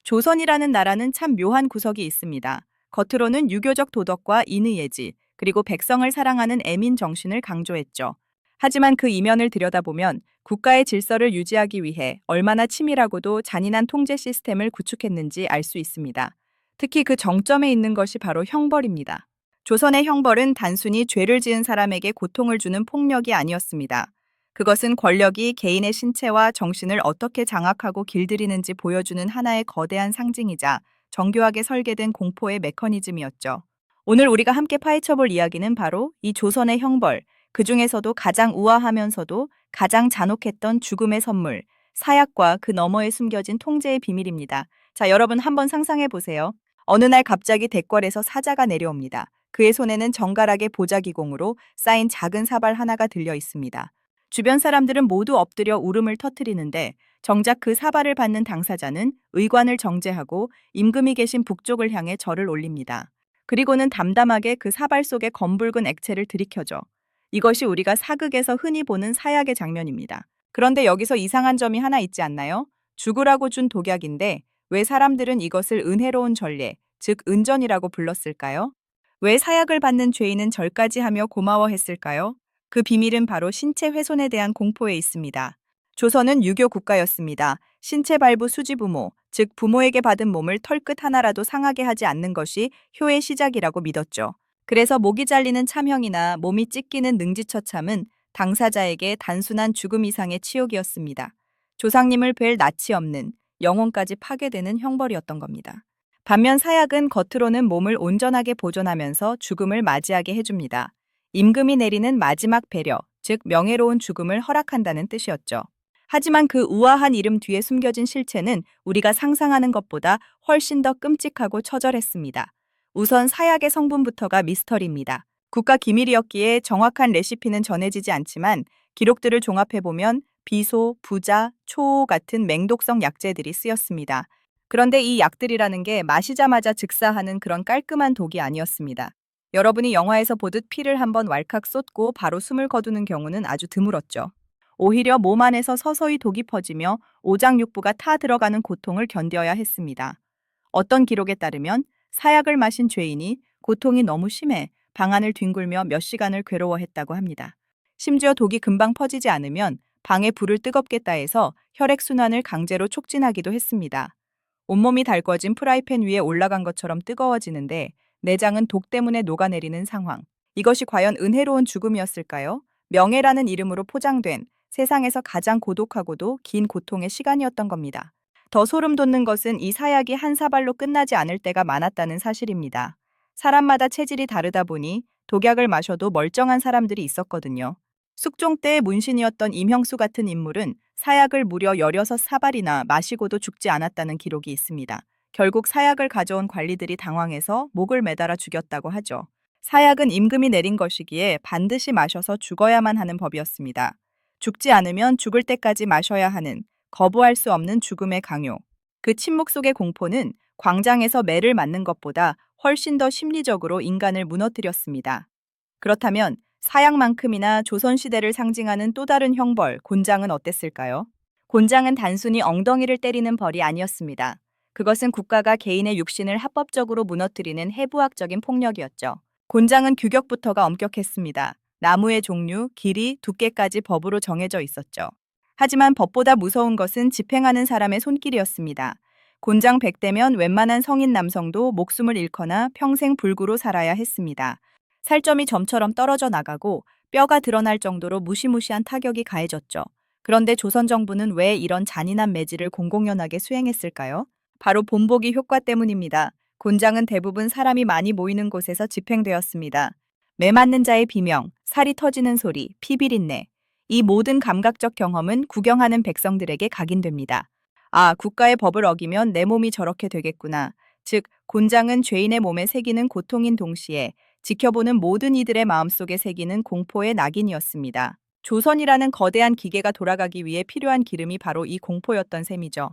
조선이라는 나라는 참 묘한 구석이 있습니다. 겉으로는 유교적 도덕과 인의 예지, 그리고 백성을 사랑하는 애민 정신을 강조했죠. 하지만 그 이면을 들여다보면 국가의 질서를 유지하기 위해 얼마나 치밀하고도 잔인한 통제 시스템을 구축했는지 알 수 있습니다. 특히 그 정점에 있는 것이 바로 형벌입니다. 조선의 형벌은 단순히 죄를 지은 사람에게 고통을 주는 폭력이 아니었습니다. 그것은 권력이 개인의 신체와 정신을 어떻게 장악하고 길들이는지 보여주는 하나의 거대한 상징이자 정교하게 설계된 공포의 메커니즘이었죠. 오늘 우리가 함께 파헤쳐볼 이야기는 바로 이 조선의 형벌, 그 중에서도 가장 우아하면서도 가장 잔혹했던 죽음의 선물, 사약과 그 너머에 숨겨진 통제의 비밀입니다. 자, 여러분 한번 상상해 보세요. 어느 날 갑자기 대궐에서 사자가 내려옵니다. 그의 손에는 정갈하게 보자기공으로 쌓인 작은 사발 하나가 들려 있습니다. 주변 사람들은 모두 엎드려 울음을 터뜨리는데 정작 그 사발을 받는 당사자는 의관을 정제하고 임금이 계신 북쪽을 향해 절을 올립니다. 그리고는 담담하게 그 사발 속에 검붉은 액체를 들이켜줘. 이것이 우리가 사극에서 흔히 보는 사약의 장면입니다. 그런데 여기서 이상한 점이 하나 있지 않나요? 죽으라고 준 독약인데 왜 사람들은 이것을 은혜로운 전례, 즉 은전이라고 불렀을까요? 왜 사약을 받는 죄인은 절까지 하며 고마워했을까요? 그 비밀은 바로 신체 훼손에 대한 공포에 있습니다. 조선은 유교 국가였습니다. 신체 발부 수지부모, 즉 부모에게 받은 몸을 털끝 하나라도 상하게 하지 않는 것이 효의 시작이라고 믿었죠. 그래서 목이 잘리는 참형이나 몸이 찢기는 능지처참은 당사자에게 단순한 죽음 이상의 치욕이었습니다. 조상님을 뵐 낯이 없는, 영혼까지 파괴되는 형벌이었던 겁니다. 반면 사약은 겉으로는 몸을 온전하게 보존하면서 죽음을 맞이하게 해줍니다. 임금이 내리는 마지막 배려, 즉 명예로운 죽음을 허락한다는 뜻이었죠. 하지만 그 우아한 이름 뒤에 숨겨진 실체는 우리가 상상하는 것보다 훨씬 더 끔찍하고 처절했습니다. 우선 사약의 성분부터가 미스터리입니다. 국가 기밀이었기에 정확한 레시피는 전해지지 않지만 기록들을 종합해보면 비소, 부자, 초호 같은 맹독성 약재들이 쓰였습니다. 그런데 이 약들이라는 게 마시자마자 즉사하는 그런 깔끔한 독이 아니었습니다. 여러분이 영화에서 보듯 피를 한번 왈칵 쏟고 바로 숨을 거두는 경우는 아주 드물었죠. 오히려 몸 안에서 서서히 독이 퍼지며 오장육부가 타 들어가는 고통을 견뎌야 했습니다. 어떤 기록에 따르면 사약을 마신 죄인이 고통이 너무 심해 방안을 뒹굴며 몇 시간을 괴로워했다고 합니다. 심지어 독이 금방 퍼지지 않으면 방에 불을 뜨겁게 따해서 혈액순환을 강제로 촉진하기도 했습니다. 온몸이 달궈진 프라이팬 위에 올라간 것처럼 뜨거워지는데 내장은 독 때문에 녹아내리는 상황. 이것이 과연 은혜로운 죽음이었을까요? 명예라는 이름으로 포장된 세상에서 가장 고독하고도 긴 고통의 시간이었던 겁니다. 더 소름 돋는 것은 이 사약이 한 사발로 끝나지 않을 때가 많았다는 사실입니다. 사람마다 체질이 다르다 보니 독약을 마셔도 멀쩡한 사람들이 있었거든요. 숙종 때의 문신이었던 임형수 같은 인물은 사약을 무려 16사발이나 마시고도 죽지 않았다는 기록이 있습니다. 결국 사약을 가져온 관리들이 당황해서 목을 매달아 죽였다고 하죠. 사약은 임금이 내린 것이기에 반드시 마셔서 죽어야만 하는 법이었습니다. 죽지 않으면 죽을 때까지 마셔야 하는 거부할 수 없는 죽음의 강요. 그 침묵 속의 공포는 광장에서 매를 맞는 것보다 훨씬 더 심리적으로 인간을 무너뜨렸습니다. 그렇다면 사약만큼이나 조선시대를 상징하는 또 다른 형벌, 곤장은 어땠을까요? 곤장은 단순히 엉덩이를 때리는 벌이 아니었습니다. 그것은 국가가 개인의 육신을 합법적으로 무너뜨리는 해부학적인 폭력이었죠. 곤장은 규격부터가 엄격했습니다. 나무의 종류, 길이, 두께까지 법으로 정해져 있었죠. 하지만 법보다 무서운 것은 집행하는 사람의 손길이었습니다. 곤장 100대면 웬만한 성인 남성도 목숨을 잃거나 평생 불구로 살아야 했습니다. 살점이 점처럼 떨어져 나가고 뼈가 드러날 정도로 무시무시한 타격이 가해졌죠. 그런데 조선 정부는 왜 이런 잔인한 매질을 공공연하게 수행했을까요? 바로 본보기 효과 때문입니다. 곤장은 대부분 사람이 많이 모이는 곳에서 집행되었습니다. 매 맞는 자의 비명, 살이 터지는 소리, 피 비린내. 이 모든 감각적 경험은 구경하는 백성들에게 각인됩니다. 아, 국가의 법을 어기면 내 몸이 저렇게 되겠구나. 즉, 곤장은 죄인의 몸에 새기는 고통인 동시에 지켜보는 모든 이들의 마음속에 새기는 공포의 낙인이었습니다. 조선이라는 거대한 기계가 돌아가기 위해 필요한 기름이 바로 이 공포였던 셈이죠.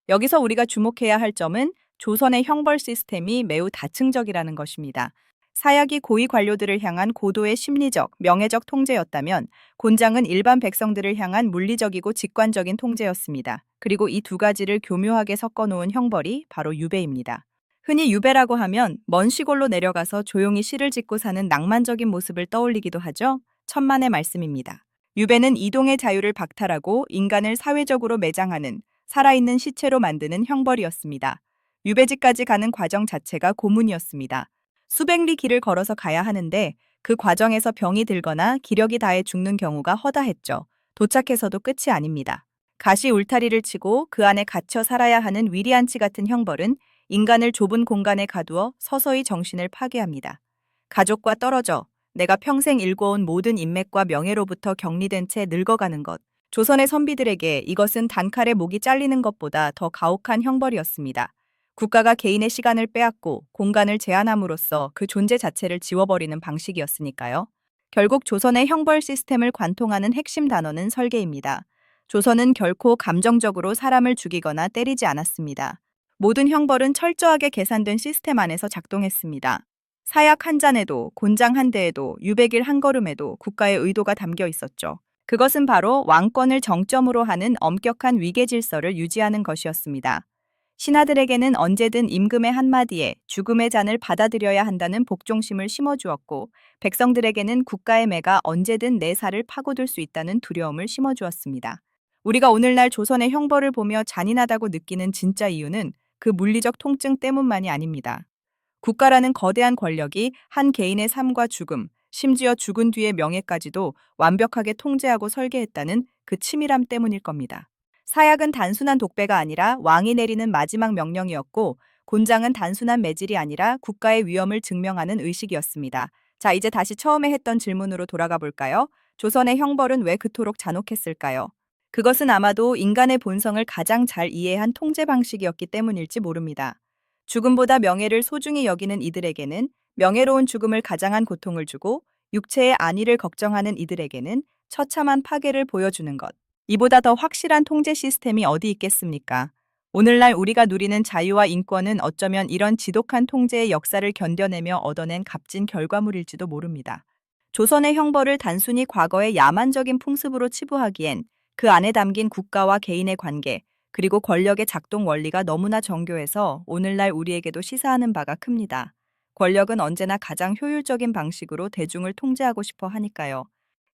여기서 우리가 주목해야 할 점은 조선의 형벌 시스템이 매우 다층적이라는 것입니다. 사약이 고위 관료들을 향한 고도의 심리적, 명예적 통제였다면 곤장은 일반 백성들을 향한 물리적이고 직관적인 통제였습니다. 그리고 이 두 가지를 교묘하게 섞어놓은 형벌이 바로 유배입니다. 흔히 유배라고 하면 먼 시골로 내려가서 조용히 시를 짓고 사는 낭만적인 모습을 떠올리기도 하죠. 천만의 말씀입니다. 유배는 이동의 자유를 박탈하고 인간을 사회적으로 매장하는 살아있는 시체로 만드는 형벌이었습니다. 유배지까지 가는 과정 자체가 고문이었습니다. 수백 리 길을 걸어서 가야 하는데 그 과정에서 병이 들거나 기력이 다해 죽는 경우가 허다했죠. 도착해서도 끝이 아닙니다. 가시 울타리를 치고 그 안에 갇혀 살아야 하는 위리안치 같은 형벌은 인간을 좁은 공간에 가두어 서서히 정신을 파괴합니다. 가족과 떨어져 내가 평생 일궈온 모든 인맥과 명예로부터 격리된 채 늙어가는 것. 조선의 선비들에게 이것은 단칼에 목이 잘리는 것보다 더 가혹한 형벌이었습니다. 국가가 개인의 시간을 빼앗고 공간을 제한함으로써 그 존재 자체를 지워버리는 방식이었으니까요. 결국 조선의 형벌 시스템을 관통하는 핵심 단어는 설계입니다. 조선은 결코 감정적으로 사람을 죽이거나 때리지 않았습니다. 모든 형벌은 철저하게 계산된 시스템 안에서 작동했습니다. 사약 한 잔에도, 곤장 한 대에도, 유백일 한 걸음에도 국가의 의도가 담겨 있었죠. 그것은 바로 왕권을 정점으로 하는 엄격한 위계 질서를 유지하는 것이었습니다. 신하들에게는 언제든 임금의 한마디에 죽음의 잔을 받아들여야 한다는 복종심을 심어주었고, 백성들에게는 국가의 매가 언제든 내 살을 파고들 수 있다는 두려움을 심어주었습니다. 우리가 오늘날 조선의 형벌을 보며 잔인하다고 느끼는 진짜 이유는 그 물리적 통증 때문만이 아닙니다. 국가라는 거대한 권력이 한 개인의 삶과 죽음, 심지어 죽은 뒤의 명예까지도 완벽하게 통제하고 설계했다는 그 치밀함 때문일 겁니다. 사약은 단순한 독배가 아니라 왕이 내리는 마지막 명령이었고, 곤장은 단순한 매질이 아니라 국가의 위엄을 증명하는 의식이었습니다. 자, 이제 다시 처음에 했던 질문으로 돌아가 볼까요? 조선의 형벌은 왜 그토록 잔혹했을까요? 그것은 아마도 인간의 본성을 가장 잘 이해한 통제 방식이었기 때문일지 모릅니다. 죽음보다 명예를 소중히 여기는 이들에게는 명예로운 죽음을 가장한 고통을 주고, 육체의 안위를 걱정하는 이들에게는 처참한 파괴를 보여주는 것. 이보다 더 확실한 통제 시스템이 어디 있겠습니까? 오늘날 우리가 누리는 자유와 인권은 어쩌면 이런 지독한 통제의 역사를 견뎌내며 얻어낸 값진 결과물일지도 모릅니다. 조선의 형벌을 단순히 과거의 야만적인 풍습으로 치부하기엔 그 안에 담긴 국가와 개인의 관계, 그리고 권력의 작동 원리가 너무나 정교해서 오늘날 우리에게도 시사하는 바가 큽니다. 권력은 언제나 가장 효율적인 방식으로 대중을 통제하고 싶어 하니까요.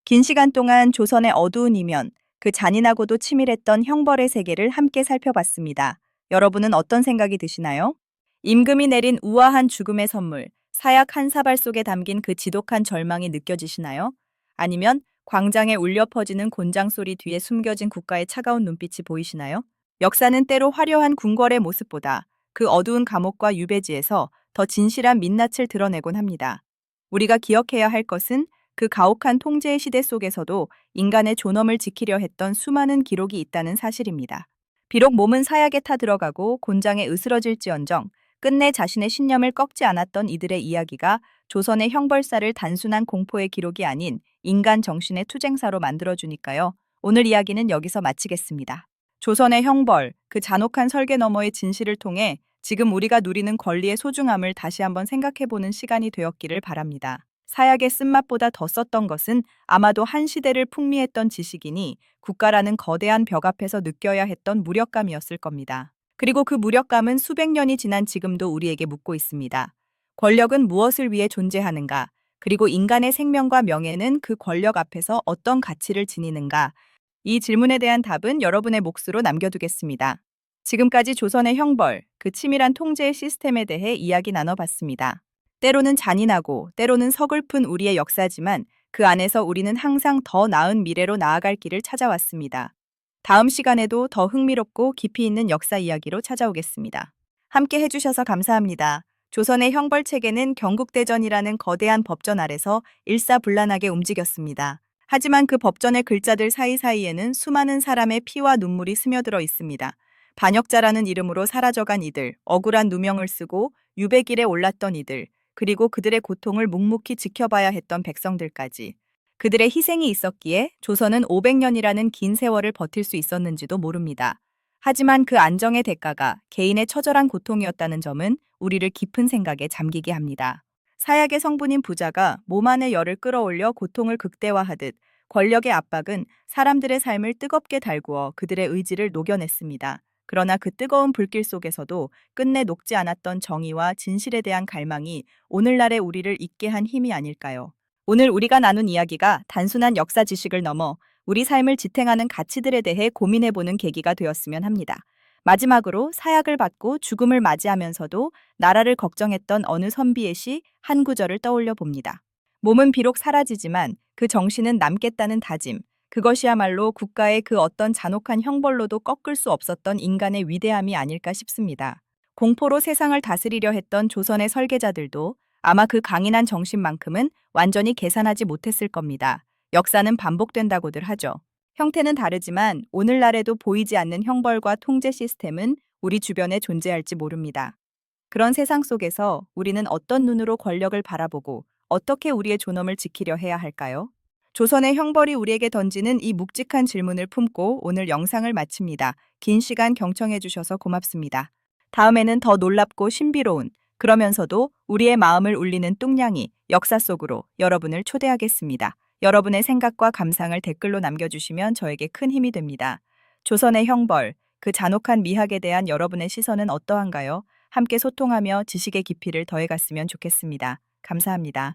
긴 시간 동안 조선의 어두운 이면, 그 잔인하고도 치밀했던 형벌의 세계를 함께 살펴봤습니다. 여러분은 어떤 생각이 드시나요? 임금이 내린 우아한 죽음의 선물, 사약 한 사발 속에 담긴 그 지독한 절망이 느껴지시나요? 아니면 광장에 울려 퍼지는 곤장 소리 뒤에 숨겨진 국가의 차가운 눈빛이 보이시나요? 역사는 때로 화려한 궁궐의 모습보다 그 어두운 감옥과 유배지에서 더 진실한 민낯을 드러내곤 합니다. 우리가 기억해야 할 것은 그 가혹한 통제의 시대 속에서도 인간의 존엄을 지키려 했던 수많은 기록이 있다는 사실입니다. 비록 몸은 사약에 타들어가고 곤장에 으스러질지언정 끝내 자신의 신념을 꺾지 않았던 이들의 이야기가 조선의 형벌사를 단순한 공포의 기록이 아닌 인간 정신의 투쟁사로 만들어주니까요. 오늘 이야기는 여기서 마치겠습니다. 조선의 형벌, 그 잔혹한 설계 너머의 진실을 통해 지금 우리가 누리는 권리의 소중함을 다시 한번 생각해보는 시간이 되었기를 바랍니다. 사약의 쓴맛보다 더 썼던 것은 아마도 한 시대를 풍미했던 지식이니 국가라는 거대한 벽 앞에서 느껴야 했던 무력감이었을 겁니다. 그리고 그 무력감은 수백 년이 지난 지금도 우리에게 묻고 있습니다. 권력은 무엇을 위해 존재하는가? 그리고 인간의 생명과 명예는 그 권력 앞에서 어떤 가치를 지니는가? 이 질문에 대한 답은 여러분의 몫으로 남겨두겠습니다. 지금까지 조선의 형벌, 그 치밀한 통제의 시스템에 대해 이야기 나눠봤습니다. 때로는 잔인하고 때로는 서글픈 우리의 역사지만 그 안에서 우리는 항상 더 나은 미래로 나아갈 길을 찾아왔습니다. 다음 시간에도 더 흥미롭고 깊이 있는 역사 이야기로 찾아오겠습니다. 함께 해주셔서 감사합니다. 조선의 형벌 체계는 경국대전이라는 거대한 법전 아래서 일사불란하게 움직였습니다. 하지만 그 법전의 글자들 사이사이에는 수많은 사람의 피와 눈물이 스며들어 있습니다. 반역자라는 이름으로 사라져간 이들, 억울한 누명을 쓰고 유배길에 올랐던 이들, 그리고 그들의 고통을 묵묵히 지켜봐야 했던 백성들까지. 그들의 희생이 있었기에 조선은 500년이라는 긴 세월을 버틸 수 있었는지도 모릅니다. 하지만 그 안정의 대가가 개인의 처절한 고통이었다는 점은 우리를 깊은 생각에 잠기게 합니다. 사약의 성분인 부자가 몸 안의 열을 끌어올려 고통을 극대화하듯 권력의 압박은 사람들의 삶을 뜨겁게 달구어 그들의 의지를 녹여냈습니다. 그러나 그 뜨거운 불길 속에서도 끝내 녹지 않았던 정의와 진실에 대한 갈망이 오늘날의 우리를 있게 한 힘이 아닐까요? 오늘 우리가 나눈 이야기가 단순한 역사 지식을 넘어 우리 삶을 지탱하는 가치들에 대해 고민해보는 계기가 되었으면 합니다. 마지막으로 사약을 받고 죽음을 맞이하면서도 나라를 걱정했던 어느 선비의 시 한 구절을 떠올려 봅니다. 몸은 비록 사라지지만 그 정신은 남겠다는 다짐. 그것이야말로 국가의 그 어떤 잔혹한 형벌로도 꺾을 수 없었던 인간의 위대함이 아닐까 싶습니다. 공포로 세상을 다스리려 했던 조선의 설계자들도 아마 그 강인한 정신만큼은 완전히 계산하지 못했을 겁니다. 역사는 반복된다고들 하죠. 형태는 다르지만 오늘날에도 보이지 않는 형벌과 통제 시스템은 우리 주변에 존재할지 모릅니다. 그런 세상 속에서 우리는 어떤 눈으로 권력을 바라보고 어떻게 우리의 존엄을 지키려 해야 할까요? 조선의 형벌이 우리에게 던지는 이 묵직한 질문을 품고 오늘 영상을 마칩니다. 긴 시간 경청해 주셔서 고맙습니다. 다음에는 더 놀랍고 신비로운, 그러면서도 우리의 마음을 울리는 뚱냥이 역사 속으로 여러분을 초대하겠습니다. 여러분의 생각과 감상을 댓글로 남겨주시면 저에게 큰 힘이 됩니다. 조선의 형벌, 그 잔혹한 미학에 대한 여러분의 시선은 어떠한가요? 함께 소통하며 지식의 깊이를 더해갔으면 좋겠습니다. 감사합니다.